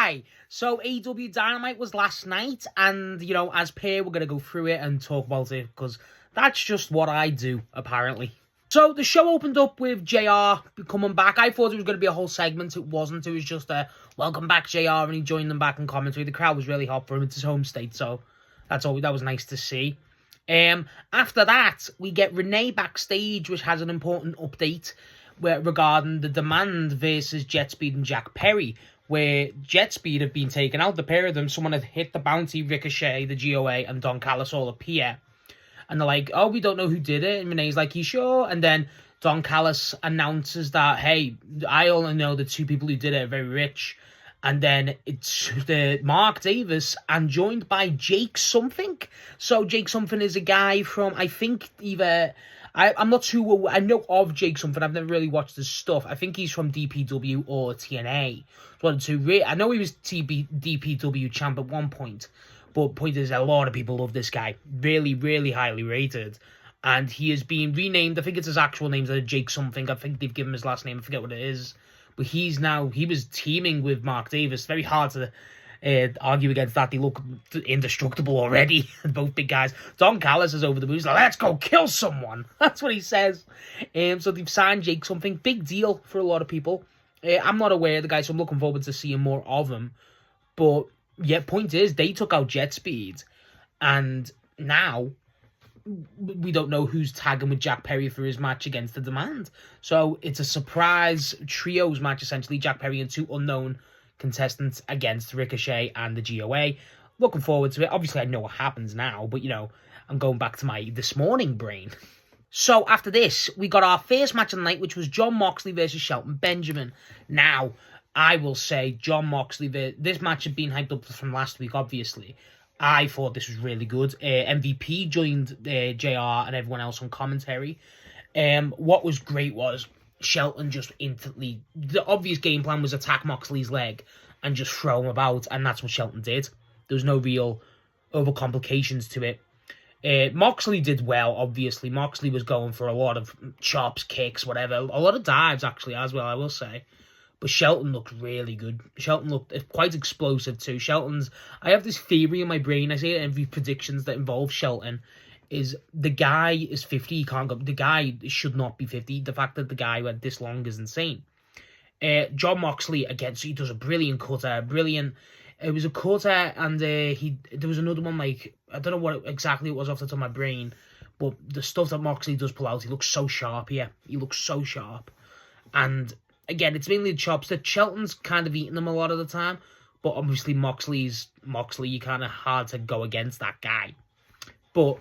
Hi! So AEW Dynamite was last night, and, as per, we're going to go through it and talk about it, because that's just what I do, apparently. So the show opened up with JR coming back. I thought it was going to be a whole segment. It wasn't. It was just a welcome back, JR, and he joined them back in commentary. The crowd was really hot for him. It's his home state, so that was nice to see. After that, we get Renee backstage, which has an important update regarding the Demand versus Jet Speed and Jack Perry, where Jet Speed have been taken out. The pair of them, someone had hit the Bounty, Ricochet, the GOA, and Don Callis all appear. And they're like, oh, we don't know who did it. And Renee's like, you sure? And then Don Callis announces that, hey, I only know the two people who did it are very rich. And then it's the Mark Davis and joined by Jake something. So Jake something is a guy from, I think, I'm not too, I know of Jake something. I've never really watched his stuff. I think he's from DPW or TNA. I know he was DPW champ at one point. But point is, a lot of people love this guy. Really, really highly rated. And he has been renamed. I think it's his actual name, Jake something. I think they've given him his last name. I forget what it is. But he was teaming with Mark Davis. Very hard to argue against that. They look indestructible already. Both big guys. Don Callis is over the moon. He's like, let's go kill someone. That's what he says. So they've signed Jake something. Big deal for a lot of people. I'm not aware of the guy, so I'm looking forward to seeing more of him. But yeah, point is, they took out Jet Speed, and now we don't know who's tagging with Jack Perry for his match against the Demand. So it's a surprise trios match, essentially. Jack Perry and two unknown contestants against Ricochet and the GOA. Looking forward to it. Obviously, I know what happens now, but, I'm going back to my this morning brain. So after this, we got our first match of the night, which was Jon Moxley versus Shelton Benjamin. Now, I will say Jon Moxley, this match had been hyped up from last week, obviously. I thought this was really good. MVP joined JR and everyone else on commentary. What was great was Shelton just instantly... The obvious game plan was attack Moxley's leg and just throw him about, and that's what Shelton did. There was no real overcomplications to it. Moxley did well, obviously. Moxley was going for a lot of chops, kicks, whatever. A lot of dives, actually, as well, I will say. But Shelton looked really good. Shelton looked quite explosive too. I have this theory in my brain, I say it in every predictions that involve Shelton, is the guy is 50, he can't go. The guy should not be 50. The fact that the guy went this long is insane. Jon Moxley, again, so he does a brilliant cutter. It was a cutter, and there was another one, like, I don't know what exactly it was off the top of my brain, but the stuff that Moxley does pull out, he looks so sharp here. He looks so sharp. And again, it's mainly the chops. That Shelton's kind of eating them a lot of the time, but obviously Moxley, you kind of hard to go against that guy. But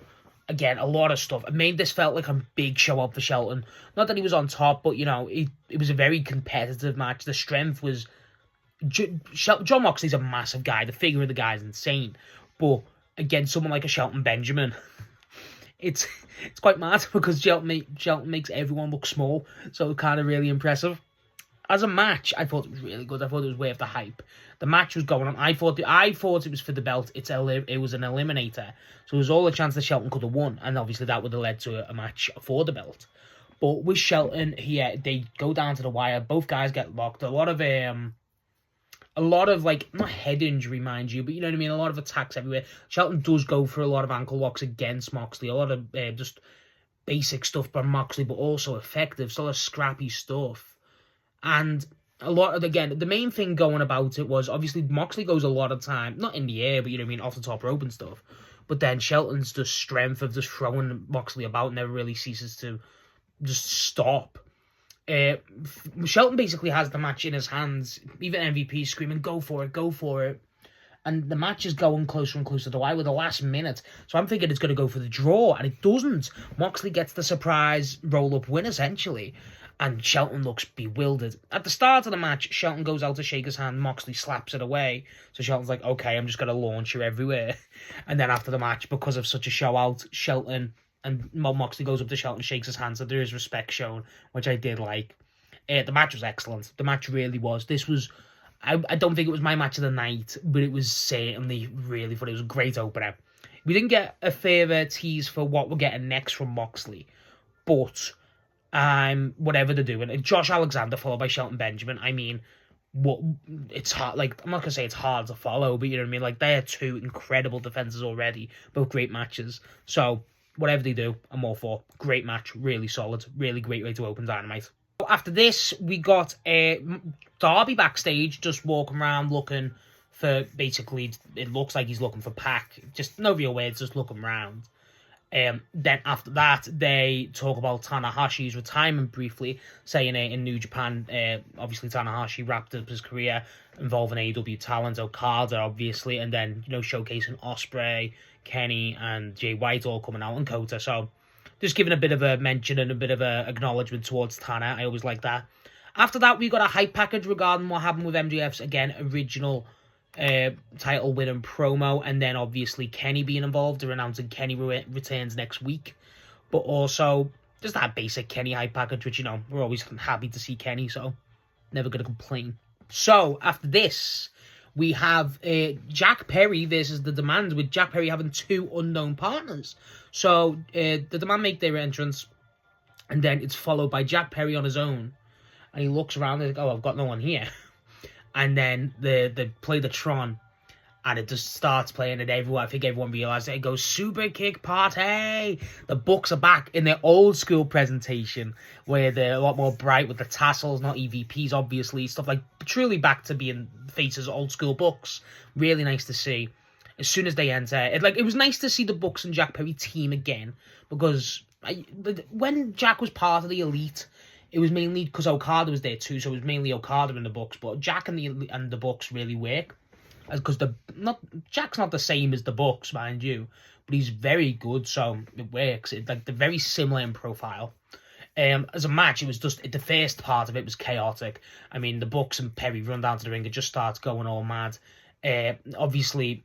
again, a lot of stuff. It made this felt like a big show up for Shelton. Not that he was on top, but it was a very competitive match. The strength was... Jon Moxley's a massive guy. The figure of the guy is insane. But again, someone like a Shelton Benjamin, it's quite mad because Shelton makes everyone look small, so kind of really impressive. As a match, I thought it was really good. I thought it was worth the hype. The match was going on. I thought it was for the belt. It was an eliminator, so there was all a chance that Shelton could have won, and obviously that would have led to a match for the belt. But with Shelton here, they go down to the wire. Both guys get locked. A lot of like, not head injury, mind you, but you know what I mean. A lot of attacks everywhere. Shelton does go for a lot of ankle locks against Moxley. A lot of just basic stuff by Moxley, but also effective. Sort of scrappy stuff. And a lot of, again, the main thing going about it was, obviously, Moxley goes a lot of time, not in the air, but you know what I mean, off the top rope and stuff. But then Shelton's just strength of just throwing Moxley about never really ceases to just stop. Shelton basically has the match in his hands. Even MVP screaming, go for it, go for it. And the match is going closer and closer to the wire with the last minute. So I'm thinking it's going to go for the draw, and it doesn't. Moxley gets the surprise roll-up win, essentially. And Shelton looks bewildered. At the start of the match, Shelton goes out to shake his hand. Moxley slaps it away. So Shelton's like, okay, I'm just going to launch you everywhere. And then after the match, because of such a show out, Shelton and Moxley goes up to Shelton, shakes his hand. So there is respect shown, which I did like. The match was excellent. The match really was. This was... I don't think it was my match of the night, but it was certainly really fun. It was a great opener. We didn't get a further tease for what we're getting next from Moxley, but whatever they're doing, Josh Alexander followed by Shelton Benjamin. I mean, what it's hard. Like, I'm not gonna say it's hard to follow, but you know what I mean. Like, they are two incredible defenses already, both great matches. So whatever they do, I'm all for. Great match, really solid, really great way to open Dynamite. After this, we got Darby backstage, just walking around looking for, basically, it looks like he's looking for Pac. Just no real words, just looking around. Then after that, they talk about Tanahashi's retirement briefly, saying in New Japan, obviously Tanahashi wrapped up his career involving AEW talent, Okada obviously, and then, you know, showcasing Ospreay, Kenny, and Jay White all coming out, and Kota. So just giving a bit of a mention and a bit of a acknowledgement towards Tana. I always like that. After that, we got a hype package regarding what happened with MJF's, again, original title win and promo, and then obviously Kenny being involved. They're announcing Kenny returns next week, but also just that basic Kenny hype package, which, you know, we're always happy to see Kenny, so never gonna complain. So after this, we have Jack Perry versus The Demand, with Jack Perry having two unknown partners. So The Demand make their entrance, and then it's followed by Jack Perry on his own, and he looks around and he's like, oh, I've got no one here. And then they play the Tron, and it just starts playing, and I think everyone realized it. It goes, Super Kick Party! The Bucks are back in their old school presentation, where they're a lot more bright with the tassels, not EVPs, obviously. Stuff like, truly back to being faces old school Bucks. Really nice to see. As soon as they enter, it was nice to see the Bucks and Jack Perry team again, because when Jack was part of the Elite, it was mainly because Okada was there too, so it was mainly Okada in the Bucks. But Jack and the Bucks really work, because Jack's not the same as the Bucks, mind you, but he's very good, so it works. They're very similar in profile. As a match, it was just the first part of it was chaotic. I mean, the Bucks and Perry run down to the ring, it just starts going all mad. Obviously,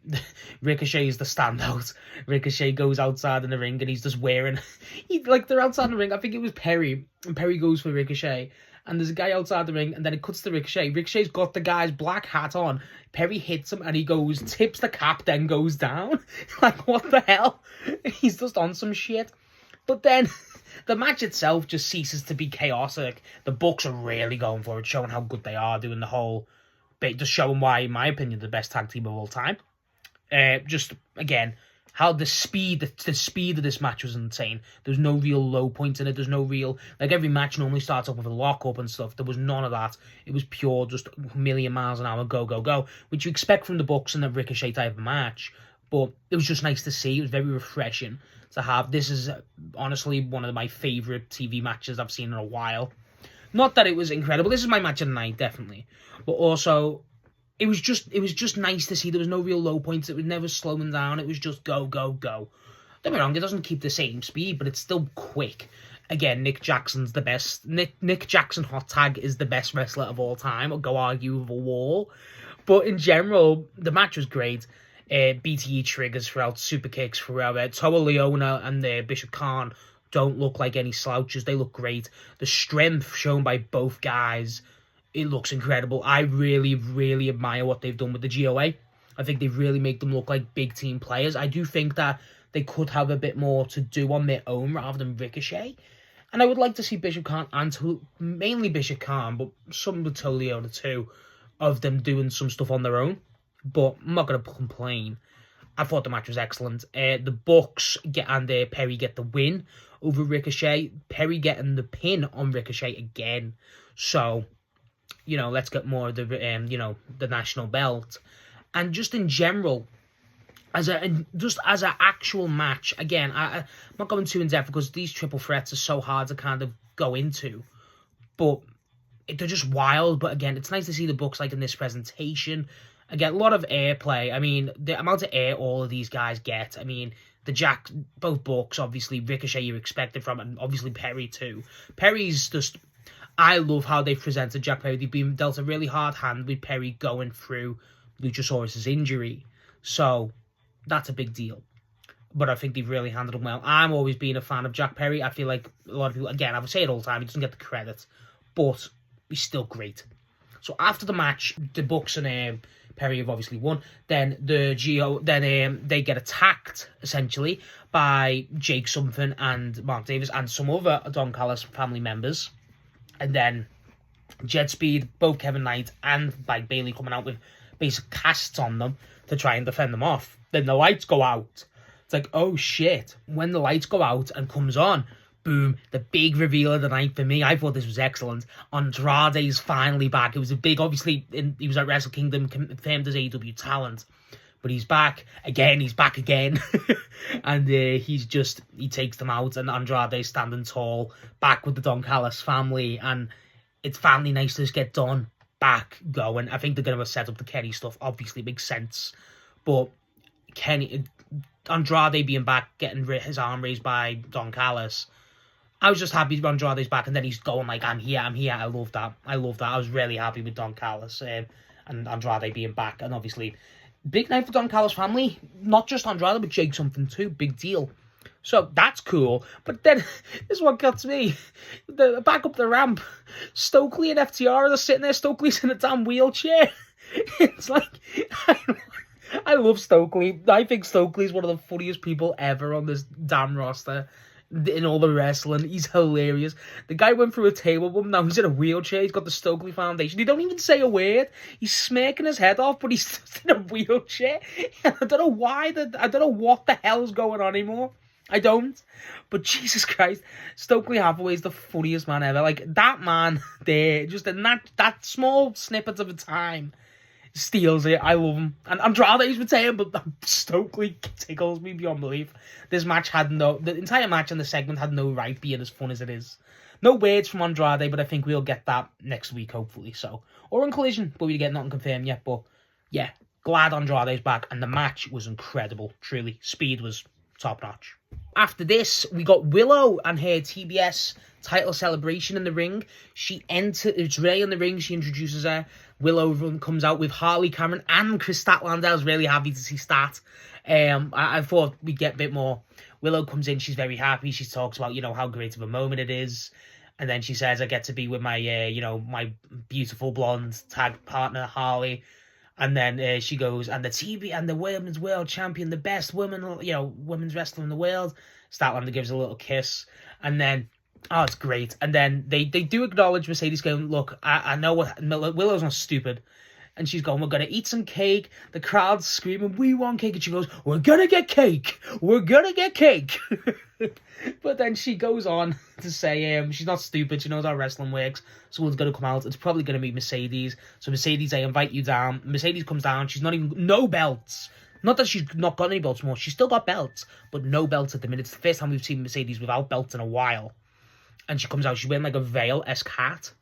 Ricochet is the standout. Ricochet goes outside in the ring, and he's just wearing... they're outside the ring, I think it was Perry, and Perry goes for Ricochet, and there's a guy outside the ring, and then it cuts to Ricochet. Ricochet's got the guy's black hat on. Perry hits him, and he goes, tips the cap, then goes down. Like, what the hell? He's just on some shit. But then... the match itself just ceases to be chaotic. The Bucks are really going for it, showing how good they are, doing the whole... just showing why, in my opinion, the best tag team of all time. Just, again, how the speed of this match was insane. There's no real low points in it. There's no real... like, every match normally starts off with a lock-up and stuff. There was none of that. It was pure, just a million miles an hour, go, go, go, which you expect from the Bucks in a Ricochet type of match. But it was just nice to see. It was very refreshing to have. This is, honestly, one of my favourite TV matches I've seen in a while. Not that it was incredible. This is my match of the night, definitely. But also, it was just nice to see. There was no real low points. It was never slowing down. It was just go, go, go. Don't get me wrong, it doesn't keep the same speed, but it's still quick. Again, Nick Jackson's the best. Nick Jackson Hot Tag is the best wrestler of all time. I'll go argue with a wall. But in general, the match was great. BTE triggers throughout, super kicks throughout. Toa Leona and Bishop Khan don't look like any slouches. They look great. The strength shown by both guys, it looks incredible. I really, really admire what they've done with the GOA. I think they really make them look like big team players. I do think that they could have a bit more to do on their own rather than Ricochet. And I would like to see Bishop Khan, and mainly Bishop Khan, but some with Toa Leona too, of them doing some stuff on their own. But I'm not going to complain. I thought the match was excellent. The Bucks and Perry get the win over Ricochet. Perry getting the pin on Ricochet again. So, you know, let's get more of the, the national belt. And just in general, as an actual match, again, I'm not going too in depth because these triple threats are so hard to kind of go into. But they're just wild. But again, it's nice to see the Bucks like in this presentation. Again, a lot of airplay. I mean, the amount of air all of these guys get. I mean, both Bucks, obviously, Ricochet you expected from, and obviously Perry too. Perry's just... I love how they've presented Jack Perry. They've been dealt a really hard hand with Perry going through Luchasaurus' injury. So, that's a big deal. But I think they've really handled him well. I'm always been a fan of Jack Perry. I feel like a lot of people... again, I would say it all the time. He doesn't get the credit. But he's still great. So, after the match, the Bucks and... Perry have obviously won. Then they get attacked essentially by Jake Something and Mark Davis and some other Don Callis family members. And then Jet Speed, both Kevin Knight and like Bayley coming out with basic casts on them to try and defend them off. Then the lights go out. It's like, oh shit. When the lights go out and comes on, boom, the big reveal of the night for me. I thought this was excellent. Andrade's finally back. It was a big, obviously, he was at Wrestle Kingdom, confirmed as AEW talent. But he's back again. And he takes them out. And Andrade's standing tall, back with the Don Callis family. And it's finally nice to just get Don back going. I think they're going to set up the Kenny stuff. Obviously, makes sense. But Andrade being back, getting his arm raised by Don Callis, I was just happy Andrade's back, and then he's going like, I'm here. I love that. I was really happy with Don Callis and Andrade being back. And obviously, big night for Don Callis' family. Not just Andrade, but Jake something too. Big deal. So that's cool. But then, this is what got to me. Back up the ramp, Stokely and FTR are sitting there. Stokely's in a damn wheelchair. It's like, I love Stokely. I think Stokely's one of the funniest people ever on this damn roster. In all the wrestling, he's hilarious. The guy went through a table bump, now he's in a wheelchair, he's got the Stokely Foundation. He don't even say a word. He's smirking his head off, but he's just in a wheelchair. I don't know why, I don't know what the hell's going on anymore. I don't. But Jesus Christ, Stokely Hathaway's the funniest man ever. Like, that man there, just in that small snippet of a time, steals it. I love him. And Andrade's retained, but Stokely tickles me beyond belief. This match the entire match and the segment had no right being as fun as it is. No words from Andrade, but I think we'll get that next week, hopefully. So, or in Collision, but we get nothing confirmed yet. But yeah, glad Andrade's back, and the match was incredible. Truly, speed was top notch. After this, we got Willow and her TBS title celebration in the ring. It's Ray in the ring. She introduces her. Willow comes out with Harley Cameron and Chris Statlander. I was really happy to see Stat. I thought we'd get a bit more. Willow comes in. She's very happy. She talks about, how great of a moment it is. And then she says, I get to be with my, my beautiful blonde tag partner, Harley. And then she goes, and the TV and the women's world champion, the best women, women's wrestler in the world. Statlander gives a little kiss. And then, oh, it's great. And then they do acknowledge Mercedes going, look, I know Willow's not stupid. And she's going, we're going to eat some cake. The crowd's screaming, we want cake. And she goes, we're going to get cake. We're going to get cake. But then she goes on to say she's not stupid. She knows how wrestling works. Someone's going to come out. It's probably going to be Mercedes. So Mercedes, I invite you down. Mercedes comes down. She's no belts. Not that she's not got any belts more. She's still got belts, but no belts at the minute. It's the first time we've seen Mercedes without belts in a while. And she comes out. She's wearing like a veil-esque hat.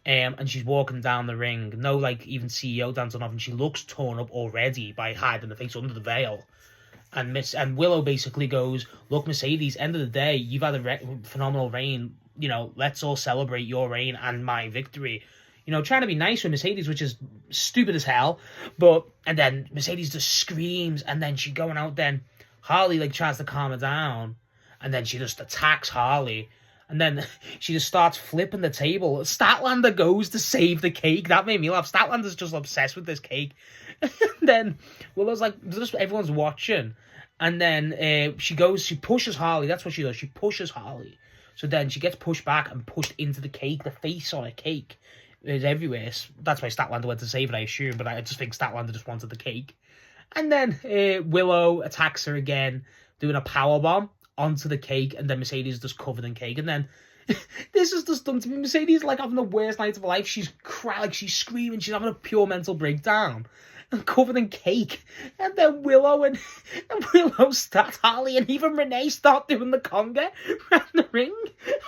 And she's walking down the ring. No, even CEO dancing off. And she looks torn up already by hiding the face under the veil. And Willow basically goes, look, Mercedes, end of the day, you've had a phenomenal reign. Let's all celebrate your reign and my victory. Trying to be nice with Mercedes, which is stupid as hell. And then Mercedes just screams. And then she going out then. Harley, tries to calm her down. And then she just attacks Harley. And then she just starts flipping the table. Statlander goes to save the cake. That made me laugh. Statlander's just obsessed with this cake. And then Willow's everyone's watching. And then she pushes Harley. That's what she does. She pushes Harley. So then she gets pushed back and pushed into the cake. The face on a cake is everywhere. That's why Statlander went to save it, I assume. But I just think Statlander just wanted the cake. And then Willow attacks her again, doing a powerbomb onto the cake, and then Mercedes is just covered in cake. And then this is just done to me. Mercedes having the worst night of her life. She's crying, she's screaming, she's having a pure mental breakdown, and covered in cake. And then Willow and Willow start, Harley and even Renee start doing the conga around the ring.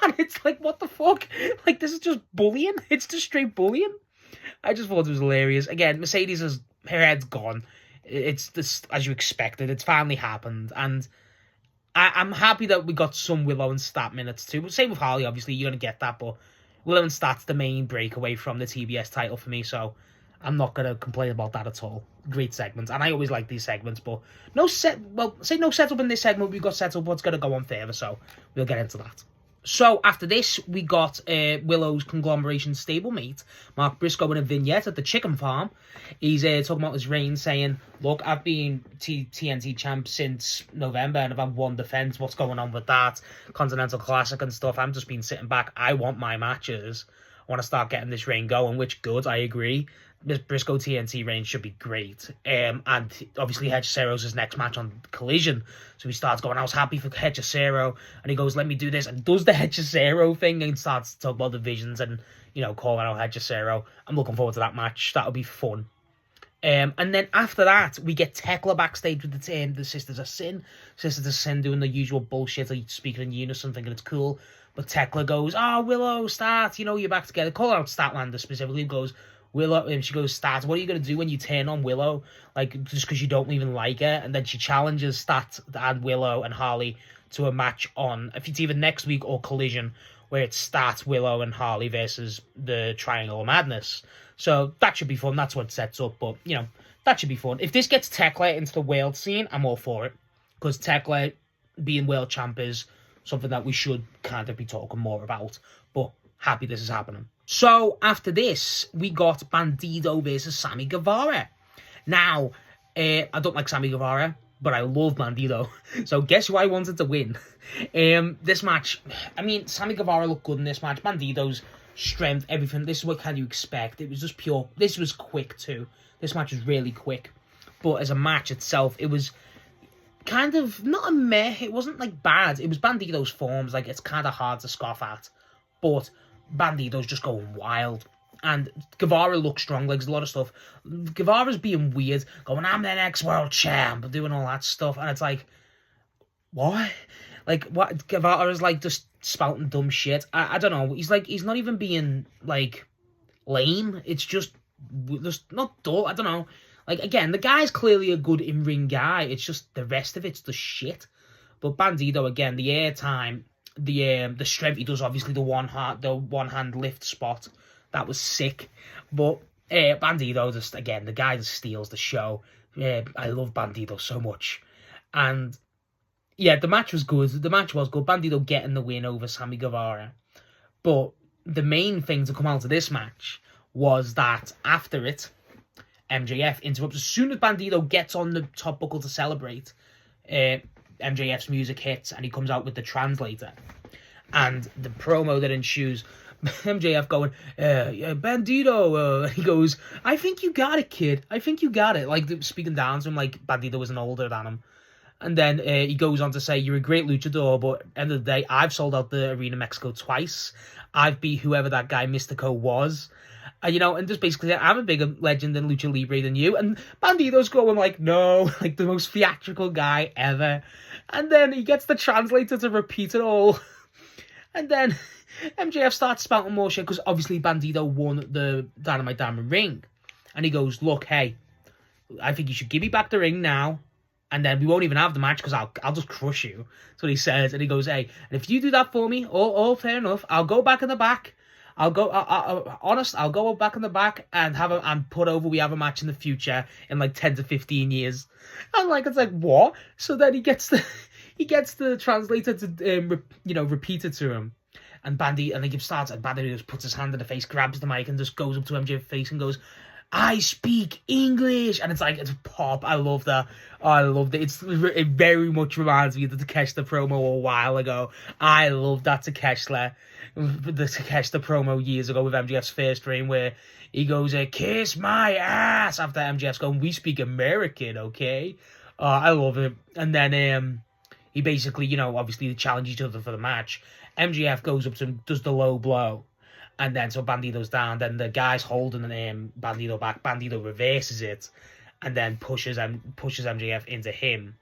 And it's like, what the fuck? This is just bullying. It's just straight bullying. I just thought it was hilarious. Again, Mercedes her head's gone. It's just as you expected. It's finally happened. And I'm happy that we got some Willow and Stat minutes too. But same with Harley, obviously, you're going to get that. But Willow and Stat's the main breakaway from the TBS title for me. So I'm not going to complain about that at all. Great segments. And I always like these segments. But no setup in this segment. We've got set up what's going to go on further. So we'll get into that. So after this, we got Willow's conglomeration stablemate, Mark Briscoe, in a vignette at the chicken farm. He's talking about his reign, saying, look, I've been TNT champ since November and I've had one defense. What's going on with that? Continental Classic and stuff. I'm just been sitting back. I want my matches. want to start getting this reign going, which good, I agree. This Briscoe TNT reign should be great. And obviously Hechisero's his next match on Collision. So he starts going, I was happy for Hechicero. And he goes, let me do this. And does the Hechicero thing and starts to talk about divisions and, calling out Hechicero. I'm looking forward to that match. That'll be fun. And then after that, we get Tekla backstage with the Sisters of Sin. Sisters of Sin doing the usual bullshit, like speaking in unison, thinking it's cool. But Tekla goes, Willow, Start, you're back together. Call out Statlander specifically, goes, Willow, and she goes, Stat, what are you going to do when you turn on Willow? Like, just because you don't even like her? And then she challenges Stat and Willow and Harley to a match on, if it's either next week or Collision, where it's Stat, Willow, and Harley versus the Triangle of Madness. So that should be fun. That's what it sets up. But, that should be fun. If this gets Tekla into the world scene, I'm all for it. Because Tekla being world champ is something that we should kind of be talking more about. But happy this is happening. So, after this, we got Bandido versus Sammy Guevara. Now, I don't like Sammy Guevara, but I love Bandido. So, guess who I wanted to win? This match, Sammy Guevara looked good in this match. Bandido's strength, everything. This is what kind you expect. It was just pure. This was quick, too. This match was really quick. But as a match itself, it was kind of, not a meh. It wasn't, bad. It was Bandido's forms. It's kind of hard to scoff at. But Bandido's just going wild. And Guevara looks strong. There's a lot of stuff. Guevara's being weird. Going, I'm the next world champ. Doing all that stuff. And it's what? What? Guevara's, just spouting dumb shit. I don't know. He's not even being, lame. It's just not dull. I don't know. Again, the guy's clearly a good in-ring guy. It's just the rest of it's the shit. But Bandido, again, the airtime, the strength he does, obviously the one hand lift spot, that was sick. But Bandido, just again, the guy that steals the show. I love Bandido so much. And yeah, the match was good. Bandido getting the win over Sammy Guevara. But the main thing to come out of this match was that after it, MJF interrupts. As soon as Bandido gets on the top buckle to celebrate, MJF's music hits and he comes out with the translator. And the promo that ensues, MJF going, Bandido, he goes, I think you got it, kid. I think you got it. Speaking down to him like Bandido wasn't older than him. And then he goes on to say, you're a great luchador, but at the end of the day, I've sold out the Arena Mexico twice. I've beat whoever that guy Mystico was. And just basically, I'm a bigger legend in Lucha Libre than you. And Bandido's going no, the most theatrical guy ever. And then he gets the translator to repeat it all. And then MJF starts spouting more shit because obviously Bandido won the Dynamite Diamond ring. And he goes, look, hey, I think you should give me back the ring now. And then we won't even have the match because I'll just crush you. That's what he says. And he goes, hey, and if you do that for me, all fair enough, I'll go back in the back. I'll go back in the back and put over. We have a match in the future in 10 to 15 years. And it's what? So then he gets the translator to repeat it to him. And Bandido just puts his hand in the face, grabs the mic, and just goes up to MJ's face and goes, I speak English, and it's pop. I love that. Oh, I loved it. It very much reminds me of the Takeshita promo a while ago. I love that Takeshita promo years ago with MJF's first reign, where he goes, kiss my ass, after MJF's going, we speak American, okay? I love it. And then he basically, obviously they challenge each other for the match. MJF goes up to him, does the low blow. And then, so Bandido's down. Then the guy's holding Bandido back. Bandido reverses it. And then pushes MJF into him.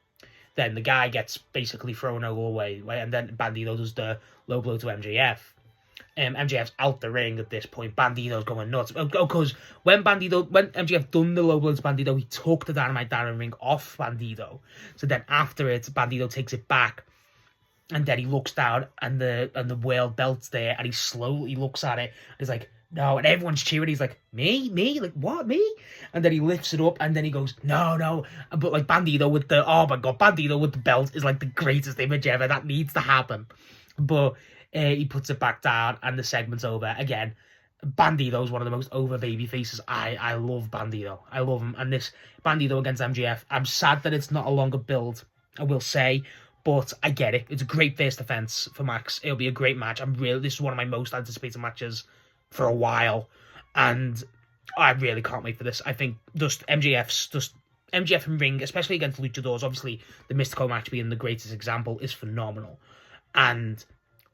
Then the guy gets basically thrown away. And then Bandido does the low blow to MJF. MJF's out the ring at this point. Bandido's going nuts. Because when MJF done the low blow to Bandido, he took the Dynamite Diamond ring off Bandido. So then after it, Bandido takes it back. And then he looks down, and the world belt's there, and he slowly looks at it, and he's like, no, and everyone's cheering. He's like, me? What, me? And then he lifts it up, and then he goes, no. But Bandido with the belt is the greatest image ever. That needs to happen. But he puts it back down, and the segment's over. Again, Bandido's one of the most over baby faces. I love Bandido. I love him. And this Bandido against MJF, I'm sad that it's not a longer build, I will say. But I get it. It's a great first defense for Max. It'll be a great match. This is one of my most anticipated matches for a while, and I really can't wait for this. I think MJF and Ring, especially against Luchadors, obviously the Mystico match being the greatest example, is phenomenal. And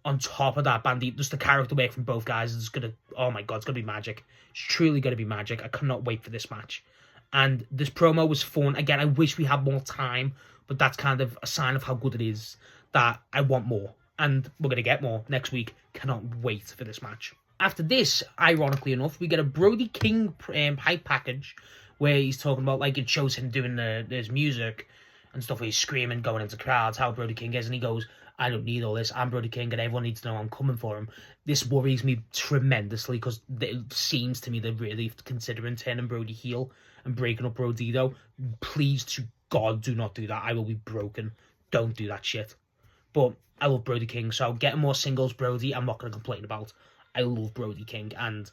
on top of that, Bandit, just the character work from both guys is gonna, oh my god, it's gonna be magic. It's truly gonna be magic. I cannot wait for this match. And this promo was fun. Again, I wish we had more time, but that's kind of a sign of how good it is, that I want more. And we're gonna get more next week. Cannot wait for this match. After this, ironically enough, we get a Brody King hype package where he's talking about, like, it shows him doing his music and stuff where he's screaming, going into crowds, how Brody King is, and he goes, I don't need all this, I'm Brody King, and everyone needs to know I'm coming for him. This worries me tremendously, because it seems to me they're really considering turning Brody heel and breaking up Brodito. Please, to God, do not do that. I will be broken. Don't do that shit. But I love Brody King, so getting more singles Brody, I'm not going to complain about. I love Brody King, and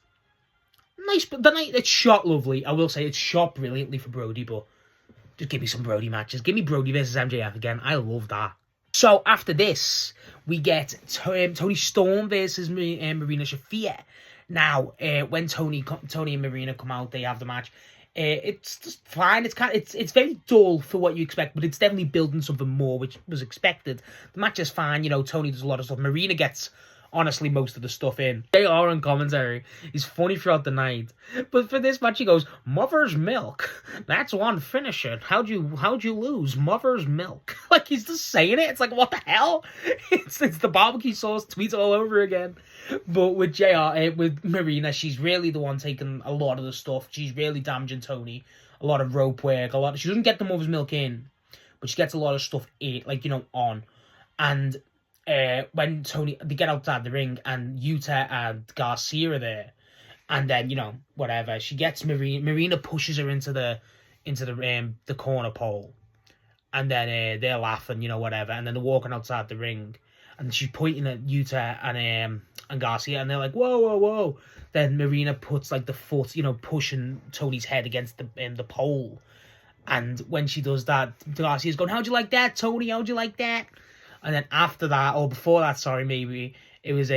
nice, but the night it's shot lovely. I will say it's shot brilliantly for Brody, but just give me some Brody matches. Give me Brody versus MJF again. I love that. So after this, we get Tony Storm versus Marina Shafir. Now, when Tony and Marina come out, they have the match. It's just fine. It's very dull for what you expect, but it's definitely building something more, which was expected. The match is fine. You know, Tony does a lot of stuff. Marina gets, honestly, most of the stuff in. They are on commentary. He's funny throughout the night. But for this match, he goes, Mother's Milk. That's one finisher. How'd you lose? Mother's Milk. Like, he's just saying it. It's like, what the hell? It's the barbecue sauce tweets all over again. But with JR, with Marina, she's really the one taking a lot of the stuff. She's really damaging Tony. A lot of rope work. She doesn't get the Mother's Milk in, but she gets a lot of stuff in, like, you know, on. And when they get outside the ring, and Yuta and Garcia are there, and then, you know, whatever, she gets Marina pushes her into the corner pole, and then they're laughing, you know, whatever, and then they're walking outside the ring, and she's pointing at Yuta and Garcia, and they're like, whoa, whoa, whoa. Then Marina puts, like, the foot, you know, pushing Tony's head against the pole, and when she does that, Garcia's going, how'd you like that, Tony? How'd you like that? And then after that, or before that, sorry, maybe, it was,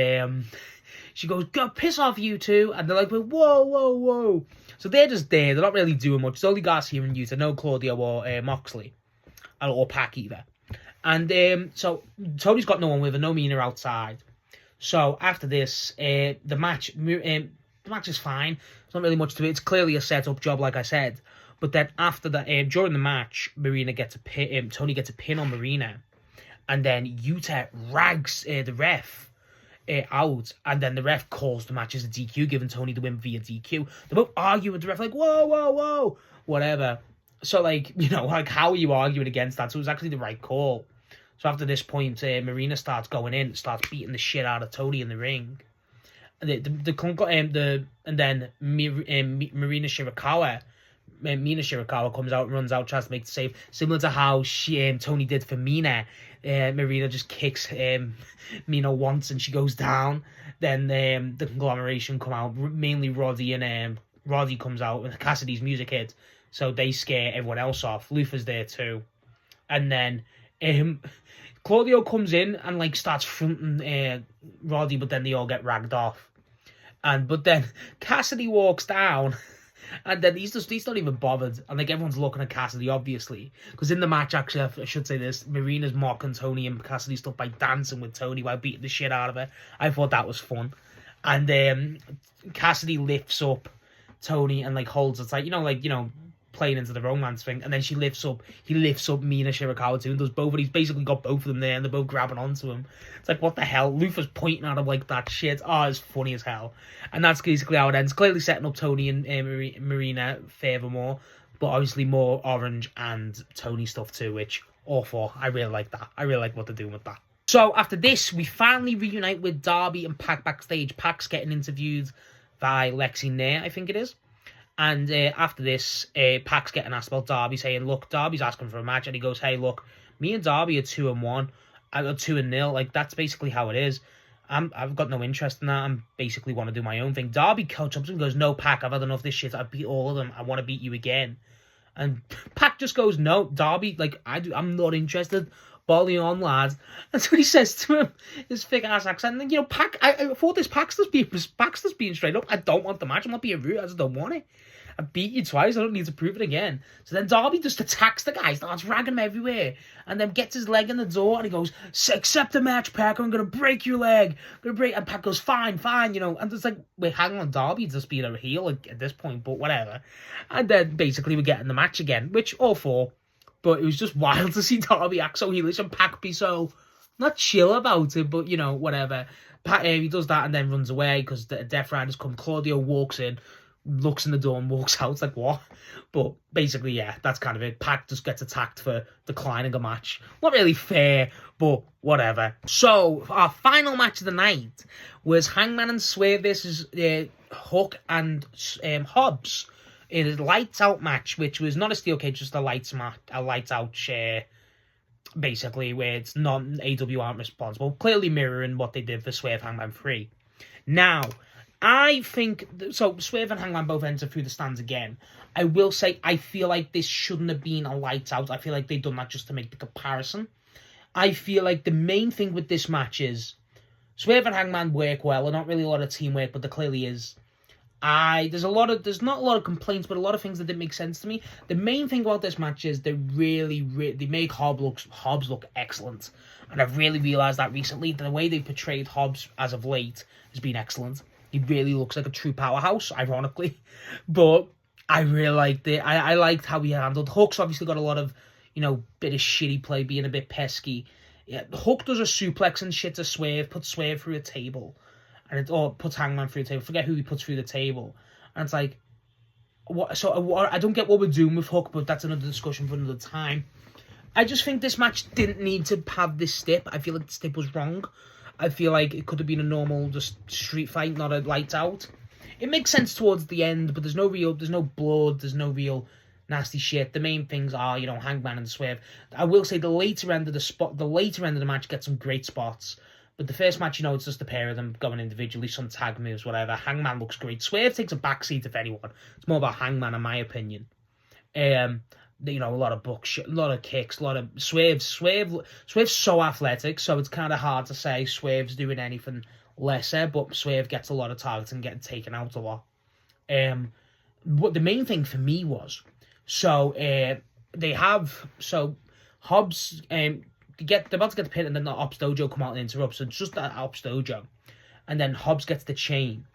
she goes, go piss off, you two. And they're like, whoa, whoa, whoa. So they're just there. They're not really doing much. It's only Garcia and Yuta, no Claudio or Moxley. Or Pac either. And so Tony's got no one with her, no Mina outside. So after this, the match is fine. There's not really much to it. It's clearly a setup job, like I said. But then after that, during the match, Tony gets a pin on Marina. And then Yuta rags the ref out, and then the ref calls the match as a DQ, giving Tony the win via DQ. They both argue with the ref, like, whoa, whoa, whoa, whatever. So, like, you know, like, how are you arguing against that? So it was actually the right call. So after this point, Marina starts going in, starts beating the shit out of Tony in the ring. And then Marina Shirakawa. Mina Shirakawa comes out, runs out, tries to make the save, similar to how Tony did for Mina. Marina just kicks Mina once and she goes down. Then the conglomeration come out, mainly Roddy, and Roddy comes out with Cassidy's music hit, so they scare everyone else off. Luther's there too, and then Claudio comes in and, like, starts fronting Roddy, but then they all get ragged off. But then Cassidy walks down. And then he's not even bothered. And, like, everyone's looking at Cassidy, obviously. Because in the match, actually, I should say this, Marina's mocking Tony and Cassidy stuff by dancing with Tony while beating the shit out of her. I thought that was fun. And Cassidy lifts up Tony and, like, holds it tight. You know, playing into the romance thing. And then he lifts up Mina Shirakawa too, and does both. And he's basically got both of them there, and they're both grabbing onto him. It's like, what the hell? Luther's pointing at him like that shit. Oh, it's funny as hell. And that's basically how it ends. Clearly setting up Tony and Marina furthermore, but obviously more Orange and Tony stuff too, which, all for. I really like that. I really like what they're doing with that. So after this, we finally reunite with Darby and Pac backstage. Pac's getting interviewed by Lexi Nair, I think it is. And after this, Pac's getting asked about Darby, saying, look, Darby's asking for a match. And he goes, hey, look, me and Darby are 2-1. I'm 2-0. Like, that's basically how it is. I've got no interest in that. I basically want to do my own thing. Darby comes up and goes, no, Pac, I've had enough of this shit. I've beat all of them. I want to beat you again. And Pac just goes, no, Darby, like, I'm not interested. volley on, lad. That's what he says to him, his thick ass accent. And, Pac, I thought this Baxter's being straight up. I don't want the match. I'm not being rude. I just don't want it. I beat you twice. I don't need to prove it again. So then Darby just attacks the guy, starts ragging him everywhere, and then gets his leg in the door, and he goes, accept the match, Pac, or I'm going to break your leg. And Pac goes, fine, and it's like, we're hanging on Darby just being a heel at this point, but whatever. And then basically we're getting the match again, which all for, but it was just wild to see Darby act so heelish and Pac be so, not chill about it, but, whatever. Pac, he does that and then runs away because the Death Riders come. Claudio walks in, looks in the door and walks out. It's like, what? But basically, yeah, that's kind of it. Pac just gets attacked for declining a match. Not really fair, but whatever. So, our final match of the night was Hangman and Swerve versus Hook and Hobbs in a lights out match, which was not a steel cage, just a lights out share, basically, where it's not AEW aren't responsible, clearly mirroring what they did for Swerve Hangman 3. Now, I think, so Swerve and Hangman both enter through the stands again. I will say, I feel like this shouldn't have been a lights out. I feel like they've done that just to make the comparison. I feel like the main thing with this match is Swerve and Hangman work well, and not really a lot of teamwork, but there clearly is. There's not a lot of complaints, but a lot of things that didn't make sense to me. The main thing about this match is they make Hobbs look excellent, and I've really realised that recently. The way they portrayed Hobbs as of late has been excellent. He really looks like a true powerhouse, ironically, but I really liked it. I liked how he handled Hook's obviously got a lot of bit of shitty play, being a bit pesky. Yeah, Hook does a suplex and shit to Swerve, puts Swerve through a table. Or puts Hangman through the table. Forget who he puts through the table. And it's like, what? So I don't get what we're doing with Hook, but that's another discussion for another time. I just think this match didn't need to have this stip. I feel like the stip was wrong. I feel like it could have been a normal just street fight, not a lights out. It makes sense towards the end, but there's no blood, there's no real nasty shit. The main things are, Hangman and Swerve. I will say the later end of the match gets some great spots. But the first match, it's just the pair of them going individually, some tag moves, whatever. Hangman looks great. Swerve takes a backseat, if anyone. It's more about Hangman, in my opinion. A lot of a lot of kicks, a lot of Swerve's so athletic, so it's kind of hard to say Swerve's doing anything lesser, but Swerve gets a lot of targets and getting taken out a lot. But the main thing for me was, Hobbs, they're about to get the pin, and then the Ops Dojo come out and interrupt. So it's just that Ops Dojo, and then Hobbs gets the chain,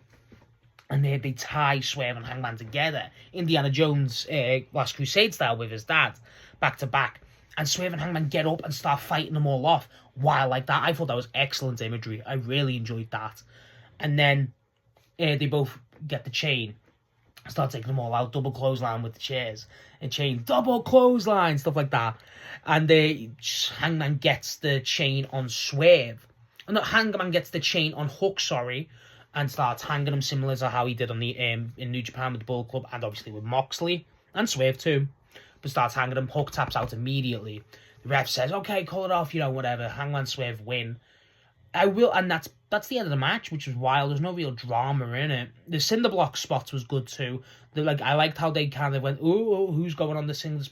and they tie Swerve and Hangman together, Indiana Jones Last Crusade style with his dad, back to back. And Swerve and Hangman get up and start fighting them all off. Wow, like that. I thought that was excellent imagery. I really enjoyed that. And then they both get the chain, start taking them all out, double clothesline with the chairs and chain, double clothesline, stuff like that. And Hangman gets the chain on Swerve. No, Hangman gets the chain on Hook, and starts hanging him similar to how he did on the in New Japan with the Bullet Club, and obviously with Moxley and Swerve too. But starts hanging him. Hook taps out immediately. The ref says, "Okay, call it off." Whatever. Hangman, Swerve win. And that's the end of the match, which was wild. There's no real drama in it. The cinder block spots was good too. I liked how they kind of went, "Ooh, who's going on the cinder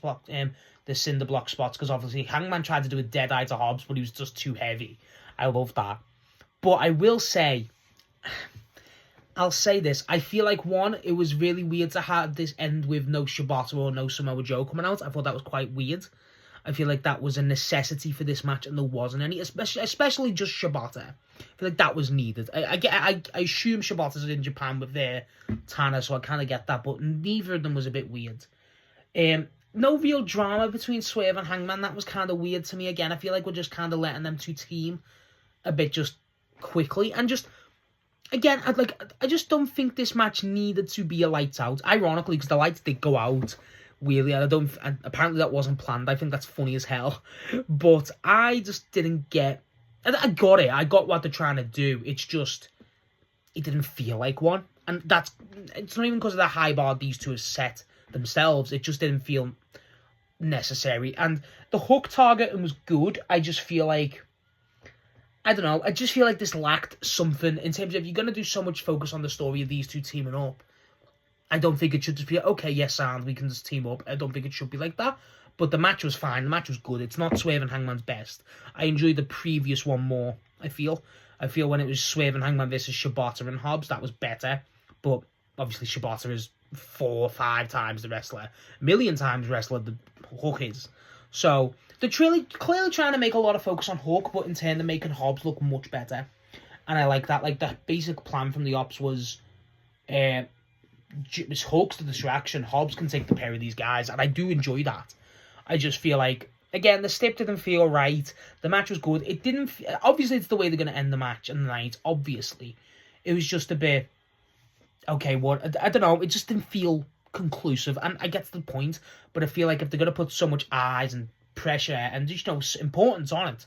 block spots?" Because obviously Hangman tried to do a dead eye to Hobbs, but he was just too heavy. I love that. But I will say, I'll say this. I feel like, one, it was really weird to have this end with no Shibata or no Samoa Joe coming out. I thought that was quite weird. I feel like that was a necessity for this match, and there wasn't any, especially just Shibata. I feel like that was needed. I assume Shibata's in Japan with their Tana, so I kind of get that, but neither of them was a bit weird. No real drama between Swerve and Hangman. That was kind of weird to me. Again, I feel like we're just kind of letting them two team a bit just quickly, and just, again, I just don't think this match needed to be a lights out. Ironically, because the lights did go out. Weirdly, and apparently that wasn't planned. I think that's funny as hell. But I just didn't get... I got it. I got what they're trying to do. It's just, it didn't feel like one. And it's not even because of the high bar these two have set themselves. It just didn't feel necessary. And the Hook target was good. I just feel like, I don't know. I just feel like this lacked something in terms of, if you're going to do so much focus on the story of these two teaming up, I don't think it should just be, okay, yes, and we can just team up. I don't think it should be like that. But the match was fine. The match was good. It's not Swerve and Hangman's best. I enjoyed the previous one more, I feel. I feel when it was Swerve and Hangman versus Shibata and Hobbs, that was better. But obviously Shibata is 4 or 5 times the wrestler. A million times wrestler the Hook is. So they're clearly trying to make a lot of focus on Hook, but in turn they're making Hobbs look much better. And I like that. Like, the basic plan from the ops was Hook's the distraction. Hobbs can take the pair of these guys, and I do enjoy that. I just feel like, again, the stip didn't feel right. The match was good. It didn't... Obviously, it's the way they're going to end the match and the night. Obviously. It was just a bit... Okay, what? I don't know. It just didn't feel conclusive. And I get to the point, but I feel like if they're going to put so much eyes and pressure and, importance on it,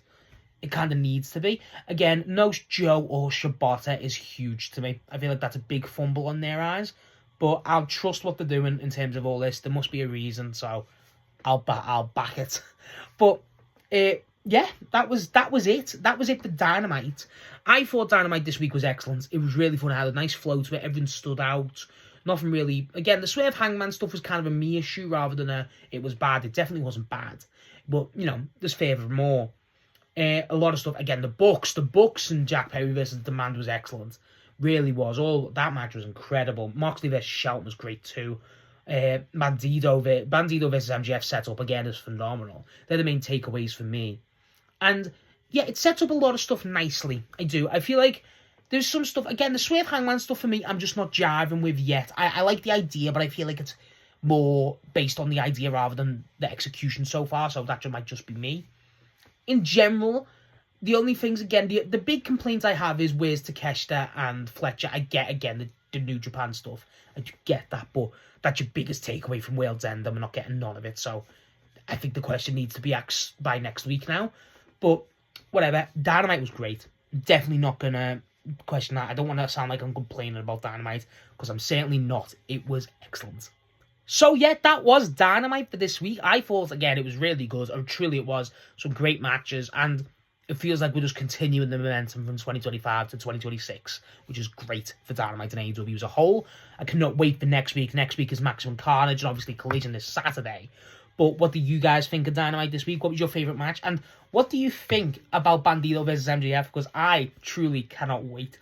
it kind of needs to be. Again, no Joe or Shibata is huge to me. I feel like that's a big fumble on their eyes. But I'll trust what they're doing in terms of all this. There must be a reason, so I'll back it. But yeah, that was it. That was it for Dynamite. I thought Dynamite this week was excellent. It was really fun. It had a nice flow to it. Everything stood out. Nothing really... Again, the Swerve Hangman stuff was kind of a me issue rather than it was bad. It definitely wasn't bad. But, there's favour more. A lot of stuff. Again, the Bucks and Jack Perry versus Demand was excellent. Really was. All that match was incredible. Moxley versus Shelton was great too. Bandito versus MJF setup again is phenomenal. They're the main takeaways for me. And yeah, it sets up a lot of stuff nicely. I do. I feel like there's some stuff, again, the Swerve Hangman stuff for me, I'm just not jiving with yet. I like the idea, but I feel like it's more based on the idea rather than the execution so far, so that might just be me. In general, the only things, again, the big complaints I have is where's Takeshita and Fletcher. I get, again, the New Japan stuff. I get that, but that's your biggest takeaway from World's End, and we're not getting none of it, so I think the question needs to be asked by next week now. But whatever, Dynamite was great. Definitely not going to question that. I don't want to sound like I'm complaining about Dynamite, because I'm certainly not. It was excellent. So yeah, that was Dynamite for this week. I thought, again, it was really good. Or truly it was. Some great matches, and it feels like we're just continuing the momentum from 2025 to 2026, which is great for Dynamite and AEW as a whole. I cannot wait for next week. Next week is Maximum Carnage, and obviously Collision this Saturday. But what do you guys think of Dynamite this week? What was your favourite match? And what do you think about Bandito versus MJF? Because I truly cannot wait.